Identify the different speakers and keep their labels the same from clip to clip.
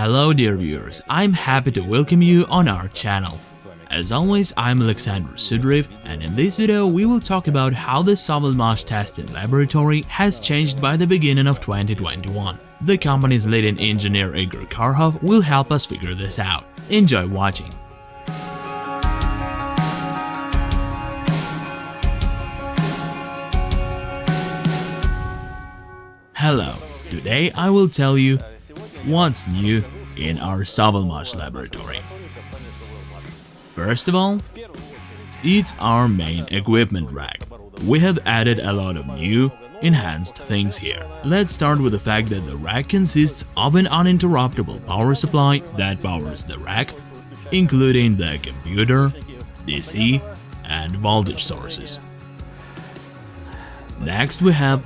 Speaker 1: Hello dear viewers, I'm happy to welcome you on our channel. As always, I'm Alexander Sudrev, and in this video we will talk about how the Sovelmash testing laboratory has changed by the beginning of 2021. The company's leading engineer Igor Korkhov will help us figure this out. Enjoy watching. Hello, today I will tell you what's new in our Sovelmash laboratory. First of all, it's our main equipment rack. We have added a lot of new, enhanced things here. Let's start with the fact that the rack consists of an uninterruptible power supply that powers the rack, including the computer, DC, and voltage sources. Next, we have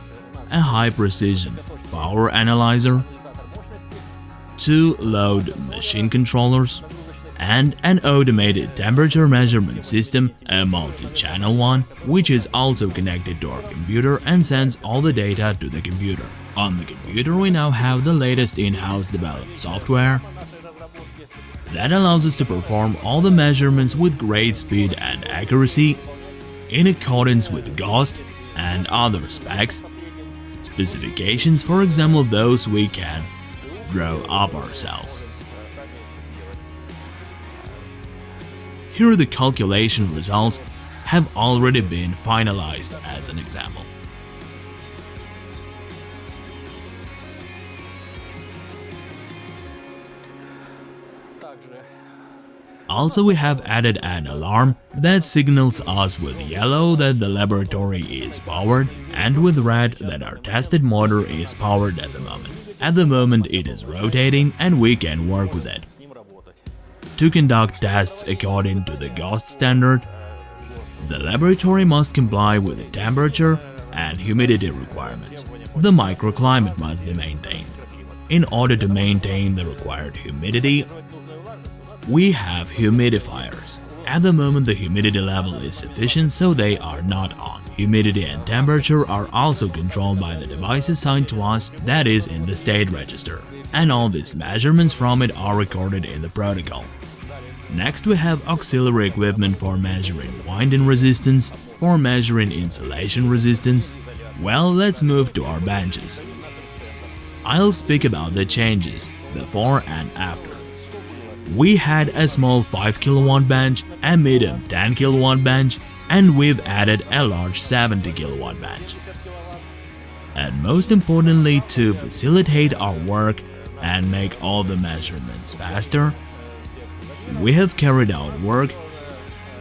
Speaker 1: a high-precision power analyzer, 2 load machine controllers, and an automated temperature measurement system, a multi-channel one, which is also connected to our computer and sends all the data to the computer. On the computer we now have the latest in-house developed software that allows us to perform all the measurements with great speed and accuracy in accordance with GOST and other specifications, for example those we can draw up ourselves. Here the calculation results have already been finalized as an example. Also, we have added an alarm that signals us with yellow that the laboratory is powered and with red that our tested motor is powered at the moment. At the moment it is rotating and we can work with it. To conduct tests according to the GOST standard, the laboratory must comply with the temperature and humidity requirements. The microclimate must be maintained. In order to maintain the required humidity, we have humidifiers. At the moment the humidity level is sufficient, so they are not on. Humidity and temperature are also controlled by the device assigned to us, that is in the state register, and all these measurements from it are recorded in the protocol. Next we have auxiliary equipment for measuring winding resistance, for measuring insulation resistance. Well, let's move to our benches. I'll speak about the changes before and after. We had a small 5 kW bench, a medium 10 kW bench, and we've added a large 70 kW bench. And most importantly, to facilitate our work and make all the measurements faster, we have carried out work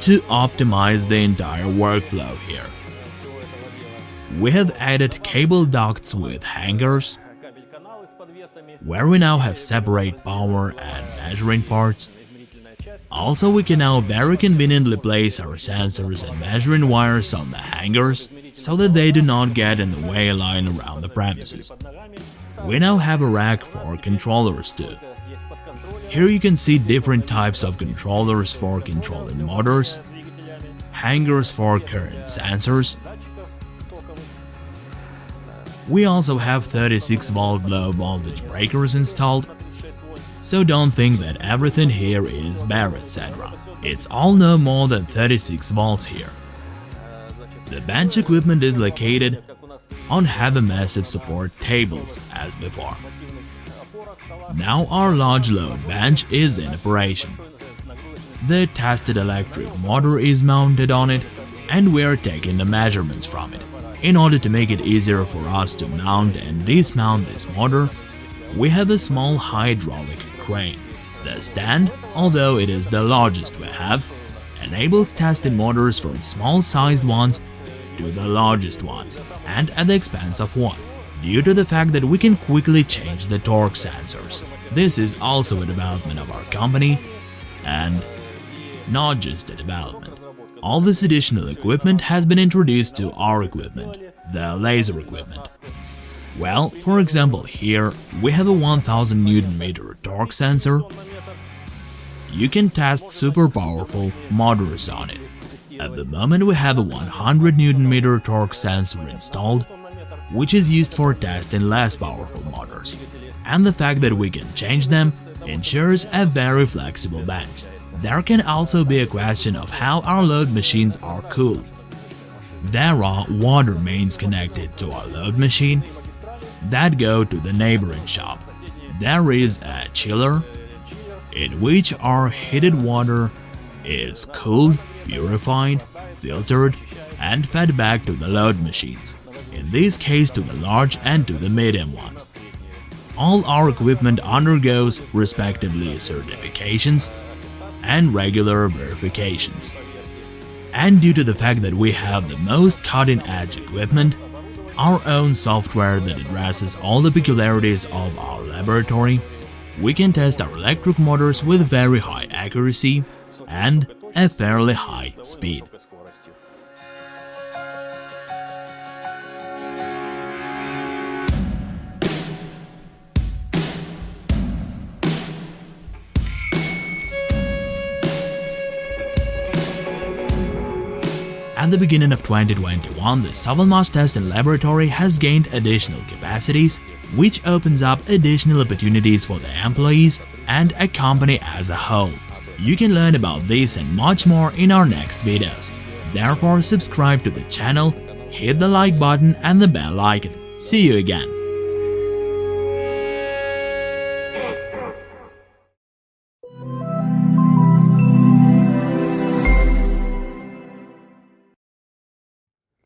Speaker 1: to optimize the entire workflow here. We have added cable ducts with hangers, where we now have separate power and measuring parts. Also, we can now very conveniently place our sensors and measuring wires on the hangers so that they do not get in the way lying around the premises. We now have a rack for controllers too. Here you can see different types of controllers for controlling motors, hangers for current sensors. We also have 36-volt low voltage breakers installed, so don't think that everything here is bare, etc. It's all no more than 36 volts here. The bench equipment is located on heavy massive support tables as before. Now our large load bench is in operation. The tested electric motor is mounted on it and we are taking the measurements from it. In order to make it easier for us to mount and dismount this motor, we have a small hydraulic crane. The stand, although it is the largest we have, enables testing motors from small-sized ones to the largest ones, and at the expense of one, due to the fact that we can quickly change the torque sensors. This is also a development of our company, and not just a development. All this additional equipment has been introduced to our equipment, the laser equipment. Well, for example, here we have a 1000 Nm torque sensor. You can test super powerful motors on it. At the moment we have a 100 Nm torque sensor installed, which is used for testing less powerful motors. And the fact that we can change them ensures a very flexible bench. There can also be a question of how our load machines are cooled. There are water mains connected to our load machine that go to the neighboring shop. There is a chiller in which our heated water is cooled, purified, filtered, and fed back to the load machines, in this case to the large and to the medium ones. All our equipment undergoes respectively certifications and regular verifications. And due to the fact that we have the most cutting-edge equipment, our own software that addresses all the peculiarities of our laboratory, we can test our electric motors with very high accuracy and a fairly high speed. At the beginning of 2021, the Sovelmash test and laboratory has gained additional capacities, which opens up additional opportunities for the employees and a company as a whole. You can learn about this and much more in our next videos. Therefore, subscribe to the channel, hit the like button and the bell icon. See you again.